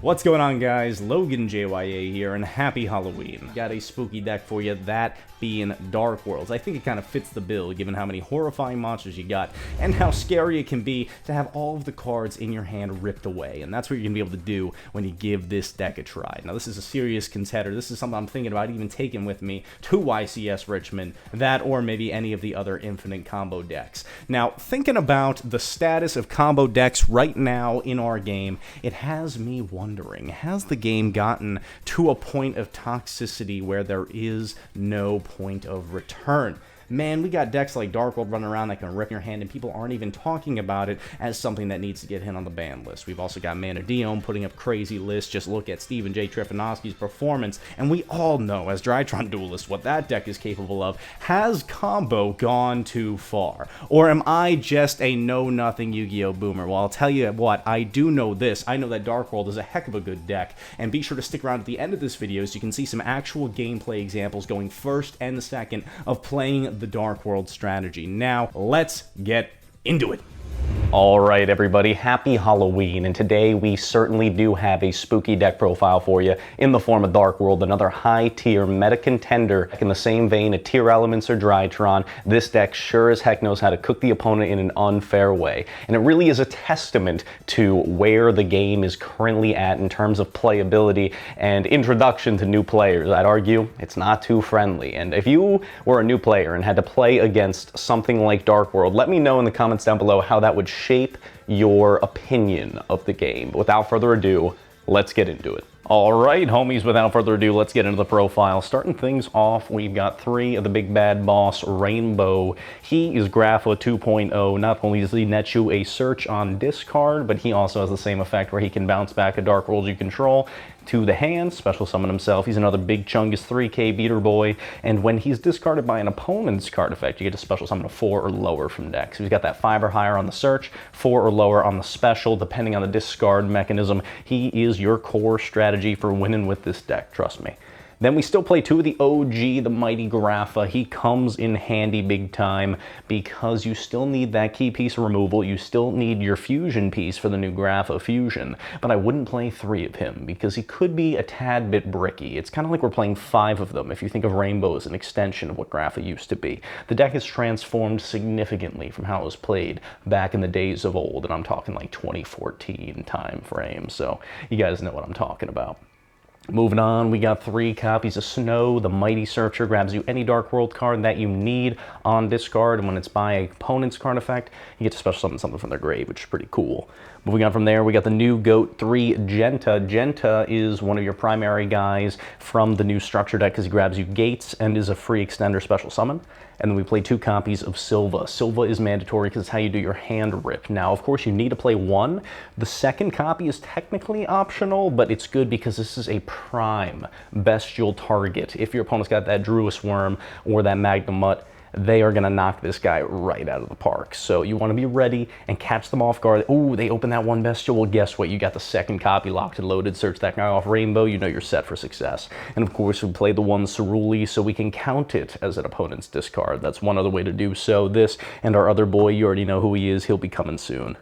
What's going on, guys? LoganJYA here, and happy Halloween. Got a spooky deck for you, that being Dark Worlds. I think it kind of fits the bill, given how many horrifying monsters you got, and how scary it can be to have all of the cards in your hand ripped away, and that's what you're going to be able to do when you give this deck a try. Now, this is a serious contender. This is something I'm thinking about even taking with me to YCS Richmond, that or maybe any of the other infinite combo decks. Now, thinking about the status of combo decks right now in our game, it has me wondering, has the game gotten to a point of toxicity where there is no point of return? Man, we got decks like Dark World running around that can rip your hand, and people aren't even talking about it as something that needs to get hit on the ban list. We've also got Manadium putting up crazy lists. Just look at Stephen J. Trifanowski's performance, and we all know, as Drytron Duelist, what that deck is capable of. Has combo gone too far? Or am I just a know-nothing Yu-Gi-Oh boomer? Well, I'll tell you what, I do know this. I know that Dark World is a heck of a good deck, and be sure to stick around at the end of this video so you can see some actual gameplay examples going first and second of playing the Dark World strategy. Now, let's get into it. Alright everybody, happy Halloween, and today we certainly do have a spooky deck profile for you in the form of Dark World, another high-tier meta contender. In the same vein of Tier Elements or Drytron, this deck sure as heck knows how to cook the opponent in an unfair way, and it really is a testament to where the game is currently at in terms of playability and introduction to new players. I'd argue it's not too friendly, and if you were a new player and had to play against something like Dark World, let me know in the comments down below how that would shape your opinion of the game. But without further ado, let's get into it. Alright, homies, without further ado, let's get into the profile. Starting things off, we've got 3 of the big bad boss, Rainbow. He is Grapha 2.0. Not only does he net you a search on discard, but he also has the same effect where he can bounce back a Dark World you control to the hand, special summon himself. He's another big chungus 3k beater boy, and when he's discarded by an opponent's card effect, you get to special summon a 4 or lower from deck. So he's got that 5 or higher on the search, 4 or lower on the special, depending on the discard mechanism. He is your core strategy for winning with this deck, trust me. Then we still play 2 of the OG, the mighty Grapha. He comes in handy big time because you still need that key piece of removal. You still need your fusion piece for the new Grapha fusion. But I wouldn't play 3 of him because he could be a tad bit bricky. It's kind of like we're playing 5 of them if you think of Rainbow as an extension of what Grapha used to be. The deck has transformed significantly from how it was played back in the days of old, and I'm talking like 2014 time frame, so you guys know what I'm talking about. Moving on, we got 3 copies of Snow. The Mighty Searcher grabs you any Dark World card that you need on discard, and when it's by an opponent's card effect, you get to special summon something from their grave, which is pretty cool. Moving on from there, we got the new GOAT 3, Genta. Genta is one of your primary guys from the new structure deck because he grabs you gates and is a free extender special summon. And then we play 2 copies of Silva. Silva is mandatory because it's how you do your hand rip. Now, of course, you need to play 1. The second copy is technically optional, but it's good because this is a prime bestial target. If your opponent's got that Druis Worm or that Magnum Mutt, they are going to knock this guy right out of the park. So you want to be ready and catch them off guard. Ooh, they open that 1 bestial. Well, guess what? You got the second copy locked and loaded. Search that guy off Rainbow. You know you're set for success. And of course, we play the 1 Ceruli so we can count it as an opponent's discard. That's one other way to do so. This and our other boy, you already know who he is. He'll be coming soon.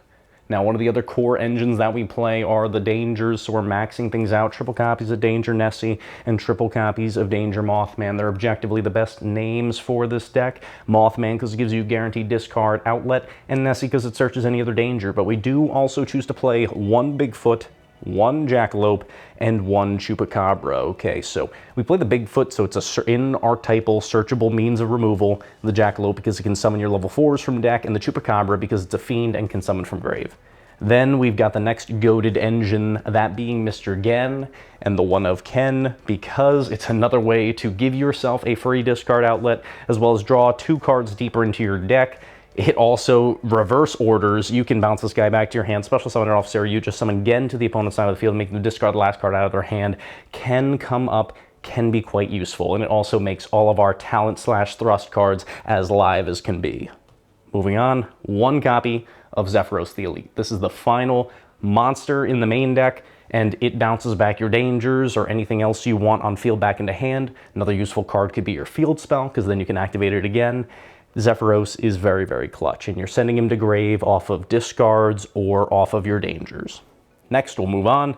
Now, one of the other core engines that we play are the Dangers, so we're maxing things out. Triple copies of Danger Nessie and triple copies of Danger Mothman. They're objectively the best names for this deck. Mothman because it gives you guaranteed discard outlet, and Nessie because it searches any other danger. But we do also choose to play 1 Bigfoot, 1 Jackalope, and 1 Chupacabra. Okay, so we play the Bigfoot, so it's a in-archetypal, searchable means of removal. The Jackalope because it can summon your level 4s from deck, and the Chupacabra because it's a fiend and can summon from grave. Then we've got the next goated engine, that being Mr. Gen, and the one of Ken, because it's another way to give yourself a free discard outlet, as well as draw 2 cards deeper into your deck. It also reverse orders. You can bounce this guy back to your hand, special summon it off Sarah, you just summon Gen to the opponent's side of the field, making them discard the last card out of their hand. Can come up, can be quite useful, and it also makes all of our talent/thrust cards as live as can be. Moving on, 1 copy of Zephyros the Elite. This is the final monster in the main deck, and it bounces back your dangers or anything else you want on field back into hand. Another useful card could be your field spell, because then you can activate it again. Zephyros is very, very clutch, and you're sending him to grave off of discards or off of your dangers. Next, we'll move on.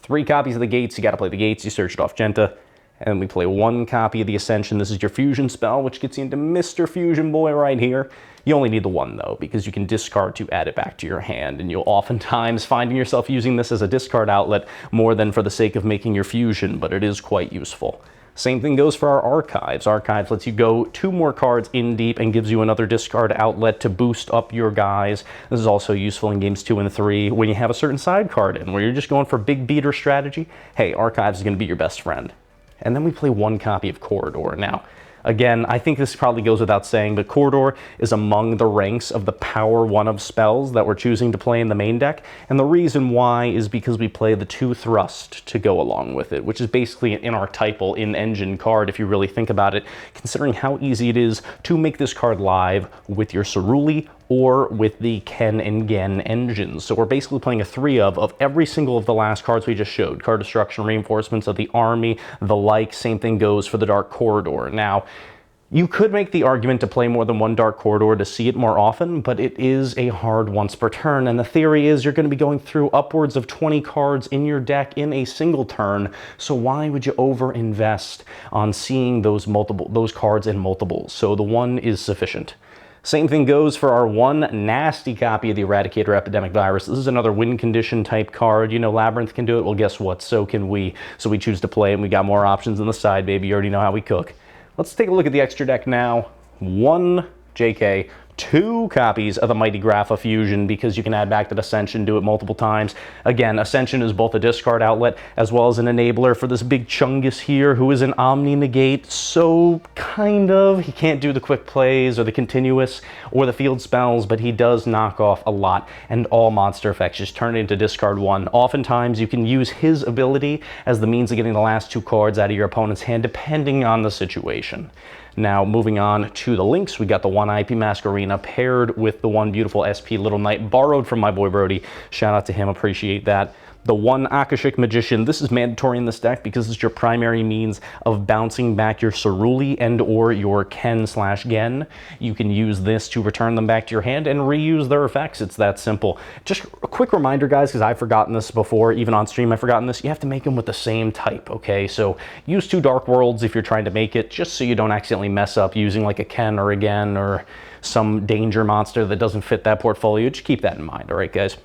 3 copies of the Gates, you gotta play the Gates, you search it off Genta. And we play 1 copy of the Ascension. This is your fusion spell, which gets you into Mr. Fusion Boy right here. You only need the 1 though, because you can discard to add it back to your hand, and you'll oftentimes find yourself using this as a discard outlet more than for the sake of making your fusion, but it is quite useful. Same thing goes for our Archives. Archives lets you go 2 more cards in deep and gives you another discard outlet to boost up your guys. This is also useful in games 2 and 3 when you have a certain side card in, where you're just going for big beater strategy. Hey, Archives is going to be your best friend. And then we play 1 copy of Corridor. Now, again, I think this probably goes without saying, but Corridor is among the ranks of the power 1 of spells that we're choosing to play in the main deck. And the reason why is because we play the 2 Thrust to go along with it, which is basically an archetypal in-engine card if you really think about it, considering how easy it is to make this card live with your Ceruli or with the Ken and Gen engines. So we're basically playing a 3 of every single of the last cards we just showed. Card Destruction, Reinforcements of the Army, the like. Same thing goes for the Dark Corridor. Now, you could make the argument to play more than 1 Dark Corridor to see it more often, but it is a hard once per turn, and the theory is you're going to be going through upwards of 20 cards in your deck in a single turn, so why would you over-invest on seeing those cards in multiples? So the 1 is sufficient. Same thing goes for our 1 nasty copy of the Eradicator Epidemic Virus. This is another win condition type card. You know Labyrinth can do it. Well, guess what? So can we. So we choose to play, and we got more options on the side, baby. You already know how we cook. Let's take a look at the extra deck now. 1 JK, 2 copies of the Mighty Grapha Fusion, because you can add back that Ascension, do it multiple times. Again, Ascension is both a discard outlet as well as an enabler for this big Chungus here, who is an Omni Negate, so kind of. He can't do the quick plays or the continuous or the field spells, but he does knock off a lot, and all monster effects just turn it into discard 1. Oftentimes, you can use his ability as the means of getting the last 2 cards out of your opponent's hand, depending on the situation. Now, moving on to the links, we got the 1 IP Masquerena paired with the 1 beautiful SP Little Knight, borrowed from my boy Brody. Shout out to him, appreciate that. The 1 Akashic Magician, this is mandatory in this deck because it's your primary means of bouncing back your Ceruli and or your Ken/Gen. You can use this to return them back to your hand and reuse their effects. It's that simple. Just a quick reminder, guys, because I've forgotten this before, even on stream I've forgotten this, you have to make them with the same type, okay? So use 2 Dark Worlds if you're trying to make it, just so you don't accidentally mess up using like a Ken or a Gen or some danger monster that doesn't fit that portfolio. Just keep that in mind, all right, guys?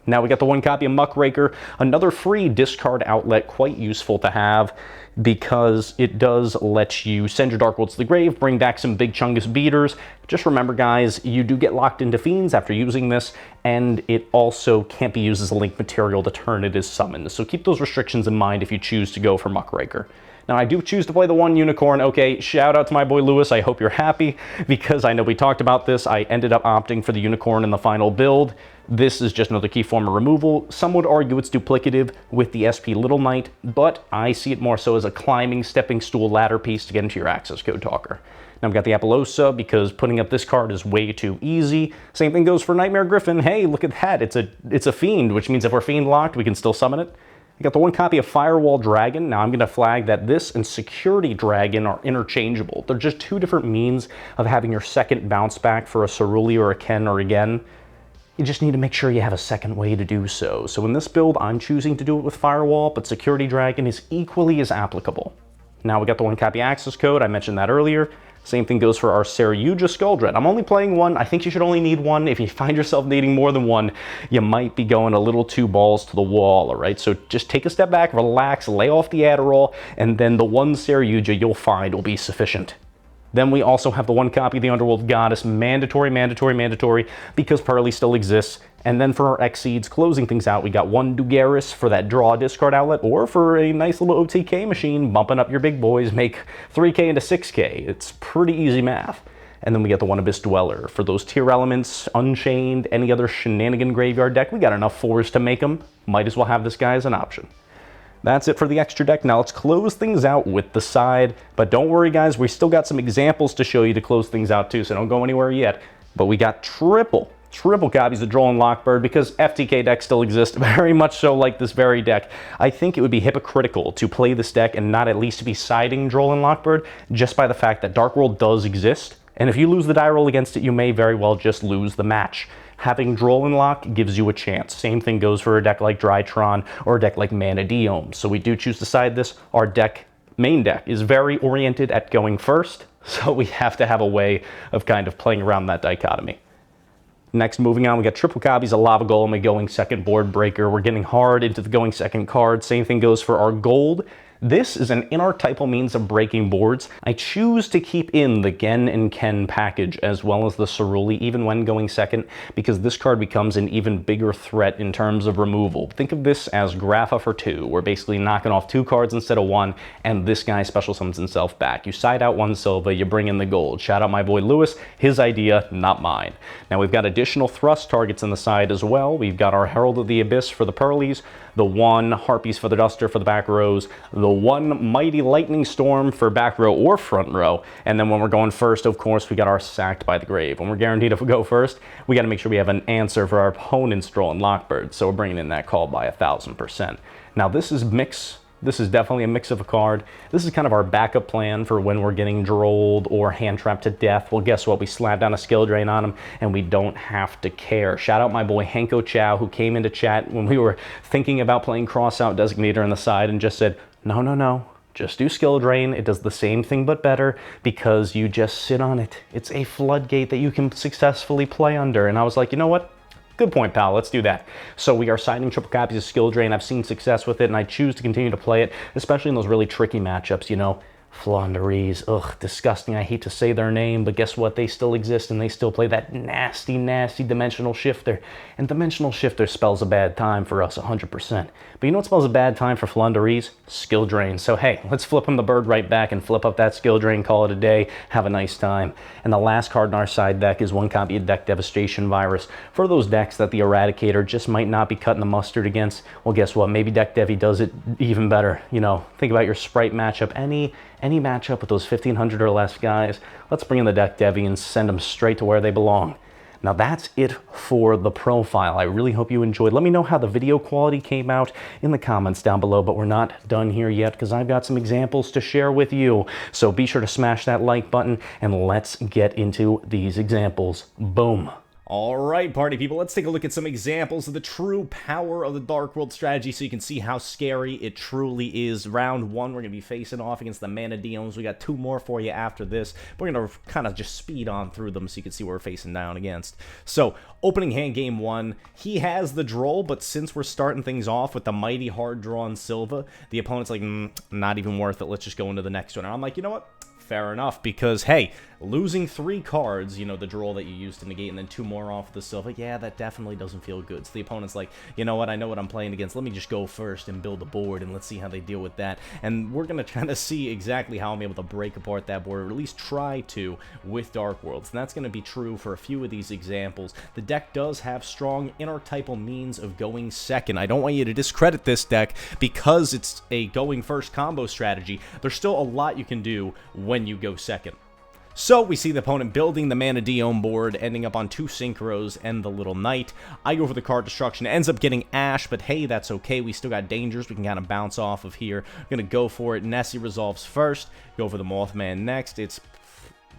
Now we got the 1 copy of Muckraker, another free discard outlet, quite useful to have because it does let you send your Dark Worlds to the grave, bring back some big Chungus beaters. Just remember, guys, you do get locked into Fiends after using this, and it also can't be used as a link material the turn it is summoned. So keep those restrictions in mind if you choose to go for Muckraker. Now, I do choose to play the 1 Unicorn. Okay, shout out to my boy Lewis. I hope you're happy, because I know we talked about this. I ended up opting for the Unicorn in the final build. This is just another key form of removal. Some would argue it's duplicative with the SP Little Knight, but I see it more so as a climbing, stepping stool ladder piece to get into your access code talker. Now, I've got the Apollosa because putting up this card is way too easy. Same thing goes for Nightmare Griffin. Hey, look at that. It's a Fiend, which means if we're Fiend locked, we can still summon it. I got the 1 copy of Firewall Dragon. Now I'm going to flag that this and Security Dragon are interchangeable. They're just 2 different means of having your second bounce back for a Ceruli or a Ken or a Gen. You just need to make sure you have a second way to do so. So in this build, I'm choosing to do it with Firewall, but Security Dragon is equally as applicable. Now we got the 1 copy access code. I mentioned that earlier. Same thing goes for our Yugioh Skuldred. I'm only playing 1. I think you should only need 1. If you find yourself needing more than 1, you might be going a little too balls to the wall, all right? So just take a step back, relax, lay off the Adderall, and then the 1 Yugioh you'll find will be sufficient. Then we also have the 1 copy of the Underworld Goddess, mandatory, because Pearly still exists. And then for our Exceeds, closing things out, we got 1 Dugaris for that draw discard outlet, or for a nice little OTK machine, bumping up your big boys, make 3K into 6K. It's pretty easy math. And then we get the 1 Abyss Dweller. For those tier elements, Unchained, any other shenanigan graveyard deck, we got enough 4s to make them. Might as well have this guy as an option. That's it for the extra deck. Now let's close things out with the side. But don't worry, guys, we still got some examples to show you to close things out too, so don't go anywhere yet. But we got triple copies of Droll and Lockbird because FTK decks still exist, very much so like this very deck. I think it would be hypocritical to play this deck and not at least be siding Droll and Lockbird just by the fact that Dark World does exist. And if you lose the die roll against it, you may very well just lose the match. Having Droll and Lock gives you a chance. Same thing goes for a deck like Drytron or a deck like Manadium. So we do choose to side this. Our main deck is very oriented at going first, so we have to have a way of kind of playing around that dichotomy. Next, moving on, we got triple copies of Lava Golem, a going second board breaker. We're getting hard into the going second card. Same thing goes for our gold. This is an inarchetypal means of breaking boards. I choose to keep in the Gen and Ken package as well as the Ceruli even when going second, because this card becomes an even bigger threat in terms of removal. Think of this as Grapha for 2. We're basically knocking off 2 cards instead of 1, and this guy special summons himself back. You side out 1 Silva, you bring in the gold. Shout out my boy Lewis, his idea, not mine. Now we've got additional thrust targets in the side as well. We've got our Herald of the Abyss for the Pearlies, the 1 Harpies for the Duster for the back rows, the 1 Mighty Lightning Storm for back row or front row, and then when we're going first, of course, we got our Sacked by the Grave. When we're guaranteed if we go first, we got to make sure we have an answer for our opponent's Droll and Lockbird, so we're bringing in that call by 1,000%. Now this is definitely a mix of a card. This is kind of our backup plan for when we're getting drolled or hand trapped to death. Well, guess what? We slap down a skill drain on him and we don't have to care. Shout out my boy Henko Chow, who came into chat when we were thinking about playing Crossout Designator on the side and just said, no, just do skill drain. It does the same thing but better because you just sit on it. It's a floodgate that you can successfully play under. And I was like, you know what? Good point, pal. Let's do that. So we are siding triple copies of Skill Drain. I've seen success with it, and I choose to continue to play it, especially in those really tricky matchups, you know. Flaunderies, ugh, disgusting. I hate to say their name, but guess what? They still exist, and they still play that nasty, nasty Dimensional Shifter. And Dimensional Shifter spells a bad time for us 100%. But you know what spells a bad time for Flaunderies? Skill Drain. So hey, let's flip him the bird right back and flip up that Skill Drain, call it a day, have a nice time. And the last card in our side deck is 1 copy of Deck Devastation Virus. For those decks that the Eradicator just might not be cutting the mustard against, well, guess what? Maybe Deck Devi does it even better. You know, think about your Sprite matchup. Any matchup with those 1,500 or less guys, let's bring in the Deck Devi and send them straight to where they belong. Now that's it for the profile. I really hope you enjoyed. Let me know how the video quality came out in the comments down below, but we're not done here yet because I've got some examples to share with you. So be sure to smash that like button and let's get into these examples. Boom. All right, party people, let's take a look at some examples of the true power of the Dark World strategy so you can see how scary it truly is. Round 1, we're going to be facing off against the Manadiums. We got 2 more for you after this. We're going to kind of just speed on through them so you can see what we're facing down against. So, opening hand game 1, he has the Droll, but since we're starting things off with the mighty hard-drawn Silva, the opponent's like, not even worth it, let's just go into the next one. And I'm like, you know what? Fair enough, because, hey, losing 3 cards, you know, the Droll that you used to negate, and then 2 more off the Silva, yeah, that definitely doesn't feel good. So the opponent's like, you know what, I know what I'm playing against, let me just go first and build a board, and let's see how they deal with that. And we're going to kind of see exactly how I'm able to break apart that board, or at least try to, with Dark Worlds. And that's going to be true for a few of these examples. The deck does have strong inarchetypal means of going second. I don't want you to discredit this deck because it's a going first combo strategy. There's still a lot you can do when you go second. So we see the opponent building the Manadium board, ending up on 2 Synchros and the Little Knight. I go for the card destruction, ends up getting Ash, but hey, that's okay. We still got dangers we can kind of bounce off of here. I'm going to go for it. Nessie resolves first, go for the Mothman next. It's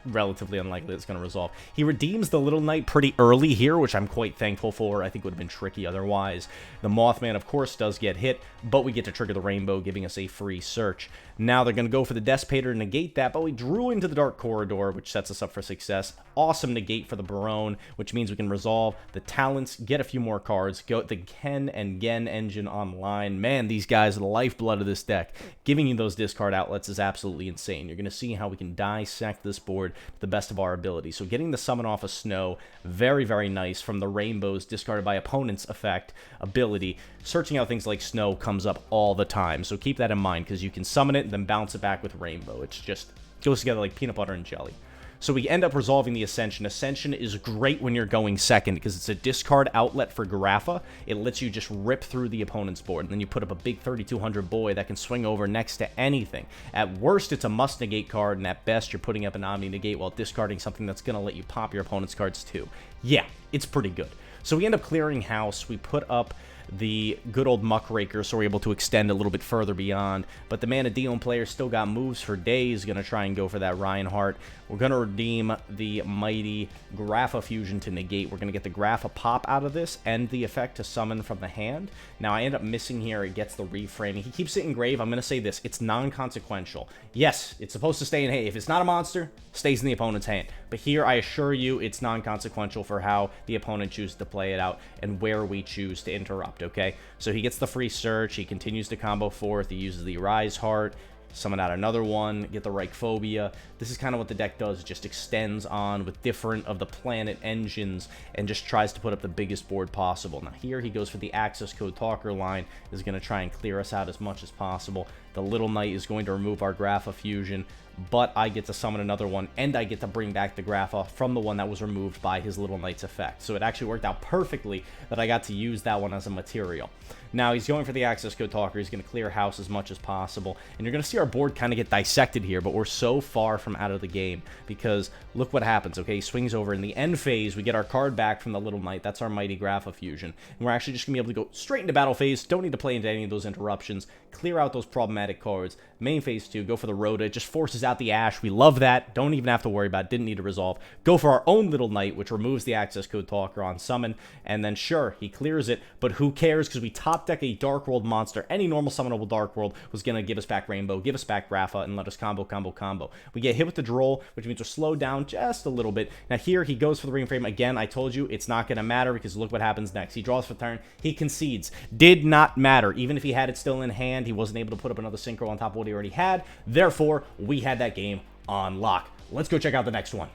relatively unlikely it's going to resolve. He redeems the Little Knight pretty early here, which I'm quite thankful for. I think would have been tricky otherwise. The Mothman, of course, does get hit, but we get to trigger the Rainbow, giving us a free search. Now they're going to go for the Despater to negate that, but we drew into the Dark Corridor, which sets us up for success. Awesome negate for the Barone, which means we can resolve the Talents, get a few more cards, go the Ken and Gen engine online. Man, these guys are the lifeblood of this deck. Giving you those discard outlets is absolutely insane. You're going to see how we can dissect this board to the best of our ability. So getting the summon off of Snow, very, very nice from the Rainbows discarded by opponent's effect ability. Searching out things like Snow comes up all the time, so keep that in mind because you can summon it and then bounce it back with Rainbow. It's just goes together like peanut butter and jelly. So we end up resolving the Ascension. Ascension is great when you're going second because it's a discard outlet for Grapha. It lets you just rip through the opponent's board, and then you put up a big 3,200 boy that can swing over next to anything. At worst, it's a must negate card, and at best, you're putting up an Omni negate while discarding something that's going to let you pop your opponent's cards too. Yeah, it's pretty good. So we end up clearing house. We put up the good old Muckraker, so we're able to extend a little bit further beyond. But the Manadium player still got moves for days. Going to try and go for that Reinhardt. We're going to redeem the mighty Grapha Fusion to negate. We're going to get the Grapha pop out of this and the effect to summon from the hand. Now, I end up missing here. It gets the reframing. He keeps it in grave. I'm going to say this. It's non-consequential. Yes, it's supposed to stay in hand. If it's not a monster, stays in the opponent's hand. But here, I assure you, it's non-consequential for how the opponent chooses to play it out and where we choose to interrupt, okay? So he gets the free search. He continues to combo forth. He uses the Rise Heart. Summon out another one, get the Reichphobia. This is kind of what the deck does. It just extends on with different of the planet engines and just tries to put up the biggest board possible. Now here he goes for the access code talker line, is going to try and clear us out as much as possible. The Little Knight is going to remove our Grapha Fusion, but I get to summon another one, and I get to bring back the Grapha from the one that was removed by his Little Knight's effect. So it actually worked out perfectly that I got to use that one as a material. Now he's going for the access code talker. He's going to clear house as much as possible, and you're going to see our board kind of get dissected here, but we're so far from out of the game because look what happens, okay? He swings over. In the end phase, we get our card back from the Little Knight. That's our mighty Grapha Fusion, and we're actually just going to be able to go straight into battle phase. Don't need to play into any of those interruptions. Clear out those problematic cards. Main phase 2, go for the Rhoda. It just forces out the Ash. We love that. Don't even have to worry about it. Didn't need to resolve. Go for our own Little Knight, which removes the access code talker on summon, and then sure, he clears it, but who cares because we top deck a Darkworld monster. Any normal summonable Darkworld was going to give us back Rainbow, give us back Grapha, and let us combo. We get hit with the Droll, which means we're slowed down just a little bit. Now here, he goes for the Reframe. Again, I told you, it's not going to matter because look what happens next. He draws for turn. He concedes. Did not matter. Even if he had it still in hand, he wasn't able to put up another Synchro on top of what he already had. Therefore, we had that game on lock. Let's go check out the next one.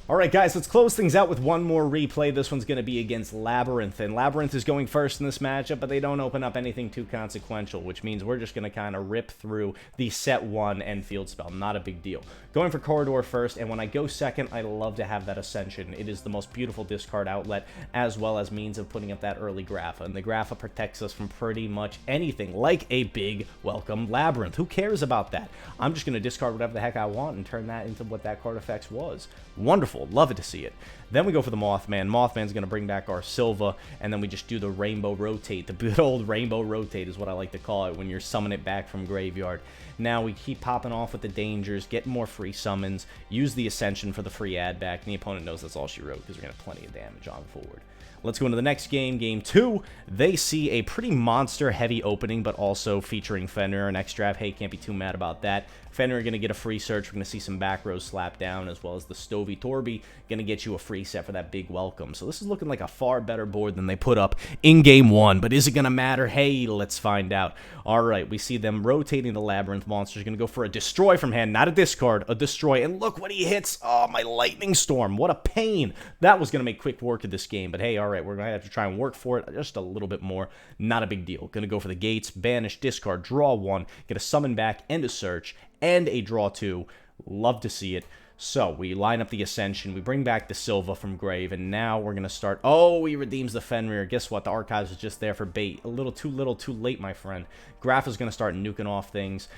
Alright guys, let's close things out with one more replay. This one's going to be against Labyrinth, and Labyrinth is going first in this matchup, but they don't open up anything too consequential, which means we're just going to kind of rip through the set 1 and field spell. Not a big deal. Going for Corridor first, and when I go second, I love to have that Ascension. It is the most beautiful discard outlet, as well as means of putting up that early Grapha, and the Grapha protects us from pretty much anything, like a big welcome Labyrinth. Who cares about that? I'm just going to discard whatever the heck I want and turn that into what that card effects was. Wonderful. Love it to see it. Then we go for the Mothman. Mothman's going to bring back our Silva, and then we just do the Rainbow Rotate. The good old Rainbow Rotate is what I like to call it when you're summoning it back from graveyard. Now we keep popping off with the dangers, get more free summons, use the Ascension for the free add back, and the opponent knows that's all she wrote because we're going to have plenty of damage on forward. Let's go into the next game, Game 2. They see a pretty monster-heavy opening, but also featuring Fenrir and X-Draft. Hey, can't be too mad about that. Fenrir going to get a free search. We're going to see some back rows slap down, as well as the Stovey Torby going to get you a free set for that big welcome. So this is looking like a far better board than they put up in Game 1. But is it going to matter? Hey, let's find out. All right, we see them rotating the Labyrinth monsters. Going to go for a Destroy from hand, not a discard, a Destroy. And look what he hits. Oh, my Lightning Storm. What a pain. That was going to make quick work of this game. But hey, all right, we're going to have to try and work for it just a little bit more. Not a big deal. Going to go for the Gates, banish, discard, draw 1, get a summon back and a search, and a draw 2. Love to see it. So we line up the Ascension, we bring back the Silva from grave, and now we're going to start. Oh, he redeems the Fenrir. Guess what? The Archives is just there for bait. A little too late, my friend. Graph is going to start nuking off things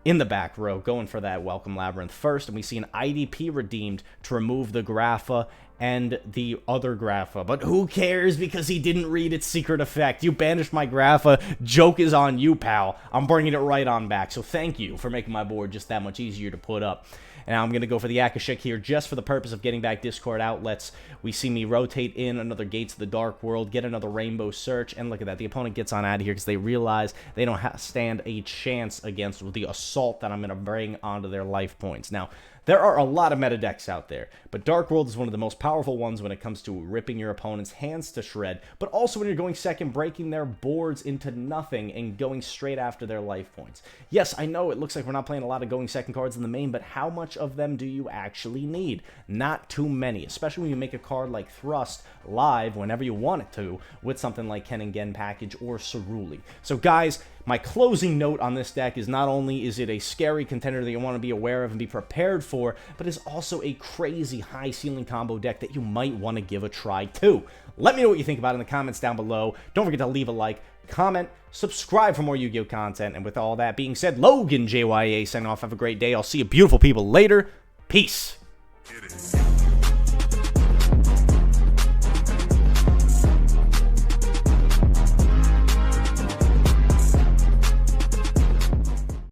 in the back row, going for that welcome Labyrinth first, and we see an IDP redeemed to remove the Grapha and the other Grapha. But who cares because he didn't read its secret effect. You banished my Grapha. Joke is on you, pal. I'm bringing it right on back. So thank you for making my board just that much easier to put up. And I'm going to go for the Akashic here just for the purpose of getting back discard outlets. We see me rotate in another Gates of the Dark World, get another Rainbow Search, and look at that. The opponent gets on out of here because they realize they don't stand a chance against the assault that I'm going to bring onto their life points. Now, there are a lot of meta decks out there, but Dark World is one of the most powerful ones when it comes to ripping your opponent's hands to shred, but also when you're going second, breaking their boards into nothing and going straight after their life points. Yes, I know it looks like we're not playing a lot of going second cards in the main, but how much of them do you actually need? Not too many, especially when you make a card like Thrust live whenever you want it to with something like Kenningen package or Ceruli. So guys, my closing note on this deck is not only is it a scary contender that you want to be aware of and be prepared for, but it's also a crazy high ceiling combo deck that you might want to give a try too. Let me know what you think about it in the comments down below. Don't forget to leave a like, comment, subscribe for more Yu-Gi-Oh content, and with all that being said, LoganJYA signing off. Have a great day. I'll see you beautiful people later. Peace.